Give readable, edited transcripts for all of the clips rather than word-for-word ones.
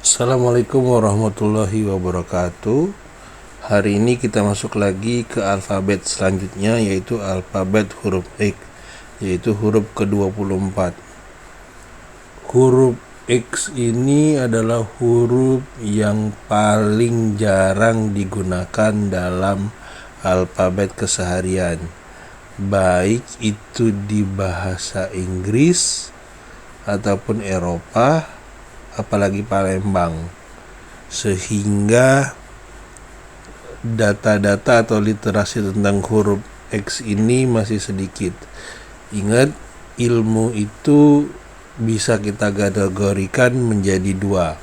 Assalamualaikum warahmatullahi wabarakatuh. Hari ini kita masuk lagi ke alfabet selanjutnya, yaitu alfabet huruf X, yaitu huruf ke-24. Huruf X ini adalah huruf yang paling jarang digunakan dalam alfabet keseharian, baik itu di bahasa Inggris ataupun Eropa, apalagi Palembang, sehingga data-data atau literasi tentang huruf X ini masih sedikit. Ingat, ilmu itu bisa kita kategorikan menjadi dua.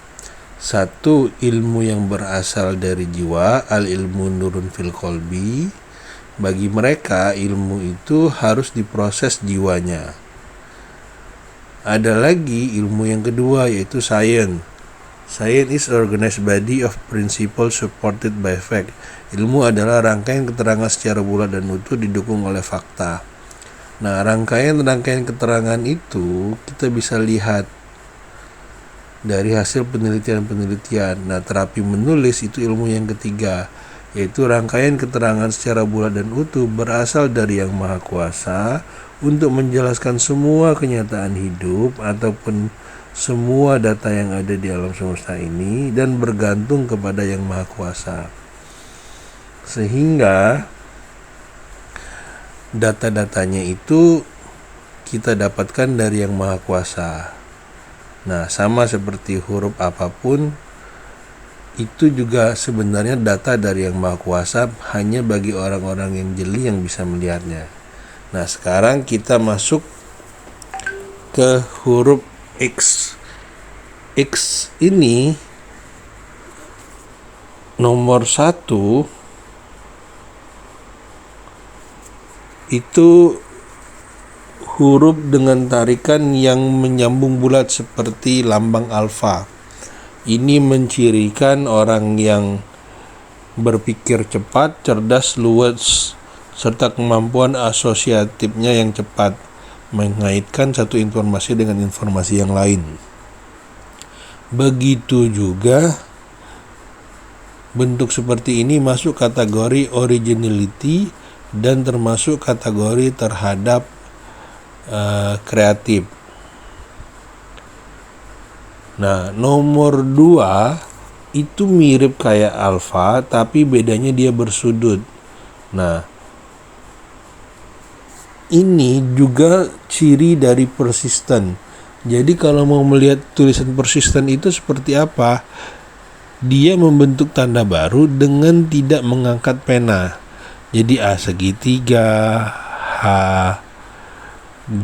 Satu, ilmu yang berasal dari jiwa, al-ilmu nurun fil qalbi. Bagi mereka, ilmu itu harus diproses jiwanya. Ada lagi ilmu yang kedua, yaitu science. Science is organized body of principles supported by fact. Ilmu adalah rangkaian keterangan secara bulat dan utuh didukung oleh fakta. Nah, rangkaian keterangan itu kita bisa lihat dari hasil penelitian-penelitian. Nah, terapi menulis itu ilmu yang ketiga, yaitu rangkaian keterangan secara bulat dan utuh berasal dari Yang Maha Kuasa untuk menjelaskan semua kenyataan hidup ataupun semua data yang ada di alam semesta ini dan bergantung kepada Yang Maha Kuasa. Sehingga data-datanya itu kita dapatkan dari Yang Maha Kuasa. Nah, sama seperti huruf apapun, itu juga sebenarnya data dari Yang Maha Kuasa, hanya bagi orang-orang yang jeli yang bisa melihatnya. Nah, sekarang kita masuk ke huruf X. X ini nomor 1 itu huruf dengan tarikan yang menyambung bulat seperti lambang alfa. Ini mencirikan orang yang berpikir cepat, cerdas, luwes, serta kemampuan asosiatifnya yang cepat mengaitkan satu informasi dengan informasi yang lain. Begitu juga bentuk seperti ini masuk kategori originality dan termasuk kategori terhadap kreatif. Nah, nomor 2 itu mirip kayak alfa, tapi bedanya dia bersudut. Nah, ini juga ciri dari persisten. Jadi kalau mau melihat tulisan persisten itu seperti apa, dia membentuk tanda baru dengan tidak mengangkat pena. Jadi A segitiga, H,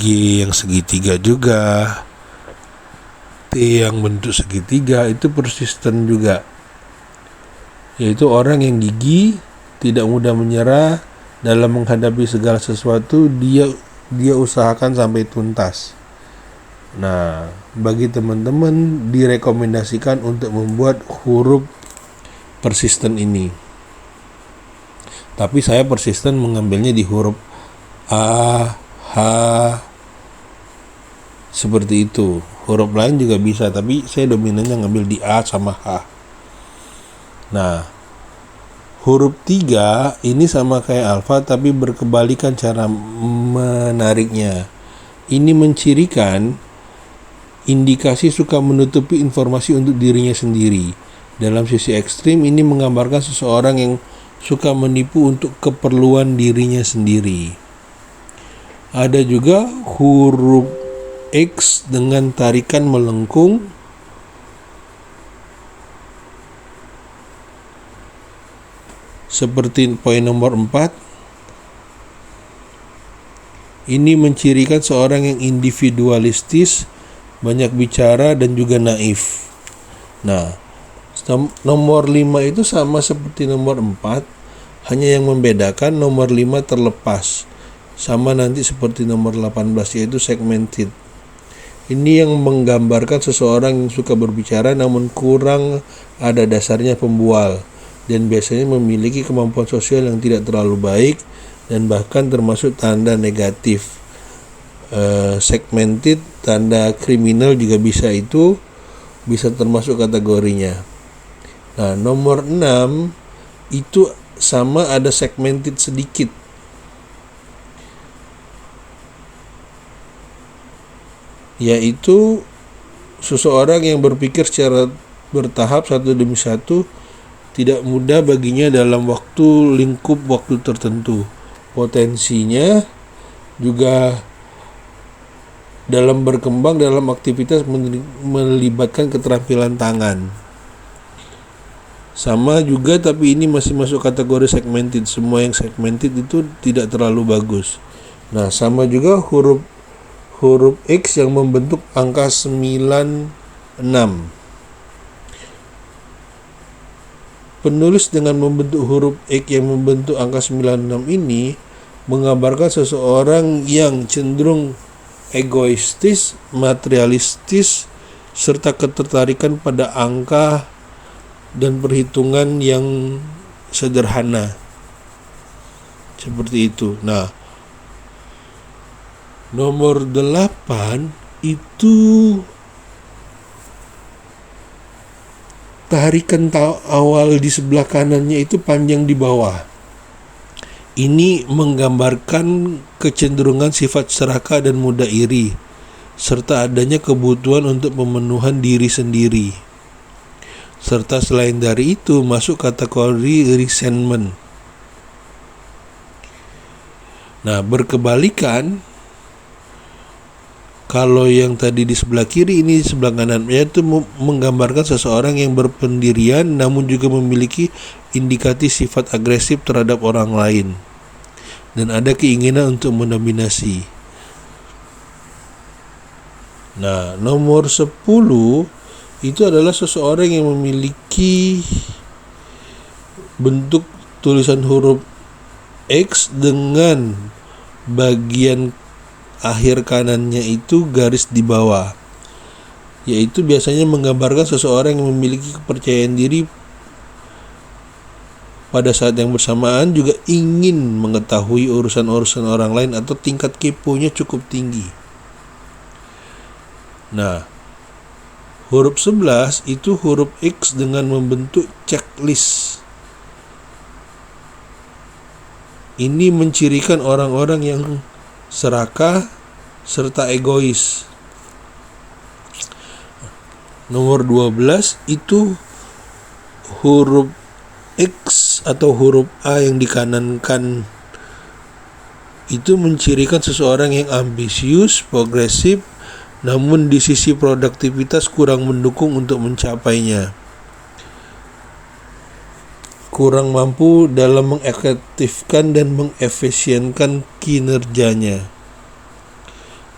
G yang segitiga juga, T yang bentuk segitiga, itu persisten juga. Yaitu orang yang gigih, tidak mudah menyerah dalam menghadapi segala sesuatu, dia usahakan sampai tuntas. Nah, bagi teman-teman direkomendasikan untuk membuat huruf persisten ini. Tapi saya persisten mengambilnya di huruf A, H, seperti itu. Huruf lain juga bisa, tapi saya dominannya ngambil di A sama H. Nah, huruf 3 ini sama kayak alfa, tapi berkebalikan cara menariknya. Ini mencirikan indikasi suka menutupi informasi untuk dirinya sendiri. Dalam sisi ekstrim, ini menggambarkan seseorang yang suka menipu untuk keperluan dirinya sendiri. Ada juga huruf X dengan tarikan melengkung, seperti poin nomor 4. Ini mencirikan seorang yang individualistis, banyak bicara, dan juga naif. Nah, nomor 5 itu sama seperti nomor 4, hanya yang membedakan nomor 5 terlepas. Sama nanti seperti nomor 18, yaitu segmented. Ini yang menggambarkan seseorang yang suka berbicara namun kurang ada dasarnya pembual, dan biasanya memiliki kemampuan sosial yang tidak terlalu baik dan bahkan termasuk tanda negatif. Segmented, tanda kriminal juga bisa itu bisa termasuk kategorinya. Nah, nomor 6 itu sama ada segmented sedikit. Yaitu seseorang yang berpikir secara bertahap satu demi satu, tidak mudah baginya dalam lingkup waktu tertentu. Potensinya juga dalam berkembang dalam aktivitas melibatkan keterampilan tangan. Sama juga, tapi ini masih masuk kategori segmented. Semua yang segmented itu tidak terlalu bagus. Nah, sama juga huruf X yang membentuk angka 96. Penulis dengan membentuk huruf X yang membentuk angka 96 ini menggambarkan seseorang yang cenderung egoistis, materialistis, serta ketertarikan pada angka dan perhitungan yang sederhana. Seperti itu. Nah, nomor 8 itu tarikan awal di sebelah kanannya itu panjang di bawah. Ini menggambarkan kecenderungan sifat serakah dan mudah iri, serta adanya kebutuhan untuk pemenuhan diri sendiri. Serta selain dari itu masuk kategori resentment. Nah, berkebalikan, kalau yang tadi di sebelah kiri, ini di sebelah kanan, yaitu menggambarkan seseorang yang berpendirian namun juga memiliki indikasi sifat agresif terhadap orang lain dan ada keinginan untuk mendominasi. Nah, nomor 10 itu adalah seseorang yang memiliki bentuk tulisan huruf X dengan bagian akhir kanannya itu garis di bawah, yaitu biasanya menggambarkan seseorang yang memiliki kepercayaan diri pada saat yang bersamaan juga ingin mengetahui urusan-urusan orang lain atau tingkat keponya cukup tinggi. Nah, huruf 11 itu huruf X dengan membentuk checklist. Ini mencirikan orang-orang yang serakah serta egois. Nomor 12 itu huruf X atau huruf A yang dikanankan itu mencirikan seseorang yang ambisius, progresif, namun di sisi produktivitas kurang mendukung untuk mencapainya. Kurang mampu dalam mengefektifkan dan mengefisienkan kinerjanya.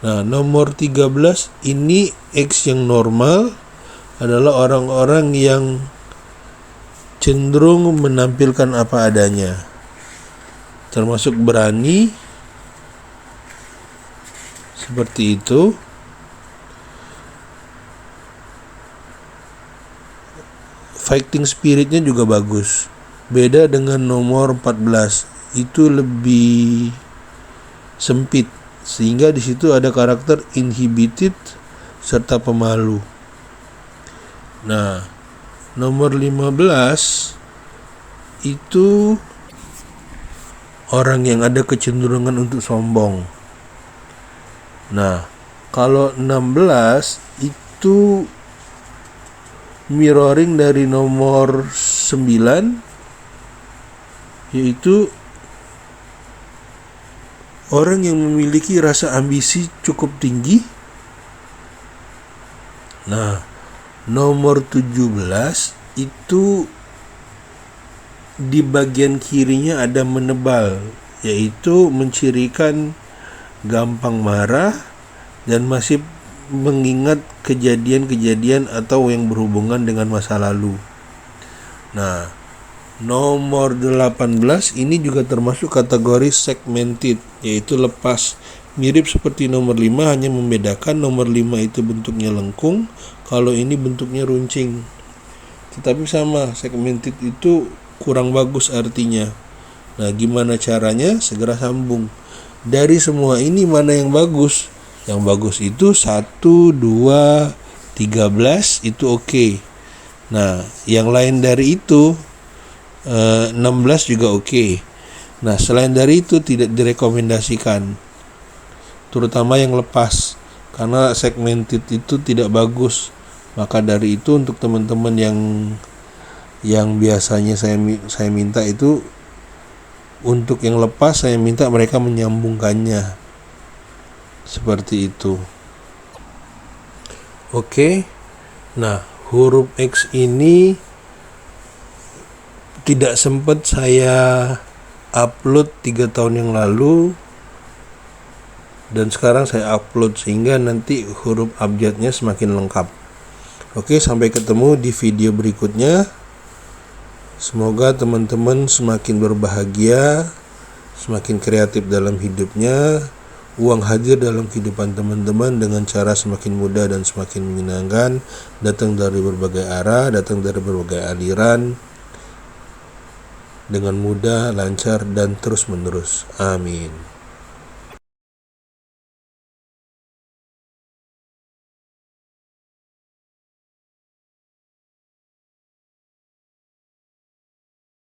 Nah, nomor 13 ini X yang normal adalah orang-orang yang cenderung menampilkan apa adanya, termasuk berani, seperti itu. Fighting spiritnya juga bagus. Beda dengan nomor 14, itu lebih sempit, sehingga di situ ada karakter inhibited serta pemalu. Nah, nomor 15 itu orang yang ada kecenderungan untuk sombong. Nah, kalau 16 itu mirroring dari nomor 9, yaitu orang yang memiliki rasa ambisi cukup tinggi. Nah, nomor 17 itu di bagian kirinya ada menebal, yaitu mencirikan gampang marah dan masih mengingat kejadian-kejadian atau yang berhubungan dengan masa lalu. Nah, nomor 18 ini juga termasuk kategori segmented, yaitu lepas. Mirip seperti nomor 5, hanya membedakan nomor 5 itu bentuknya lengkung, kalau ini bentuknya runcing. Tetapi sama, segmented itu kurang bagus artinya. Nah, gimana caranya? Segera sambung. Dari semua ini mana yang bagus? Yang bagus itu 1, 2, 13 itu oke. Nah, yang lain dari itu 16 juga oke. Nah, selain dari itu tidak direkomendasikan, terutama yang lepas, karena segmented itu tidak bagus. Maka dari itu untuk teman-teman yang biasanya saya minta itu, untuk yang lepas saya minta mereka menyambungkannya seperti itu. Oke. Nah, huruf X ini tidak sempat saya upload 3 tahun yang lalu, dan sekarang saya upload sehingga nanti huruf abjadnya semakin lengkap. Oke, sampai ketemu di video berikutnya. Semoga teman-teman semakin berbahagia, semakin kreatif dalam hidupnya. Uang hadir dalam kehidupan teman-teman dengan cara semakin mudah dan semakin menyenangkan, datang dari berbagai arah, datang dari berbagai aliran, dengan mudah, lancar, dan terus-menerus. Amin.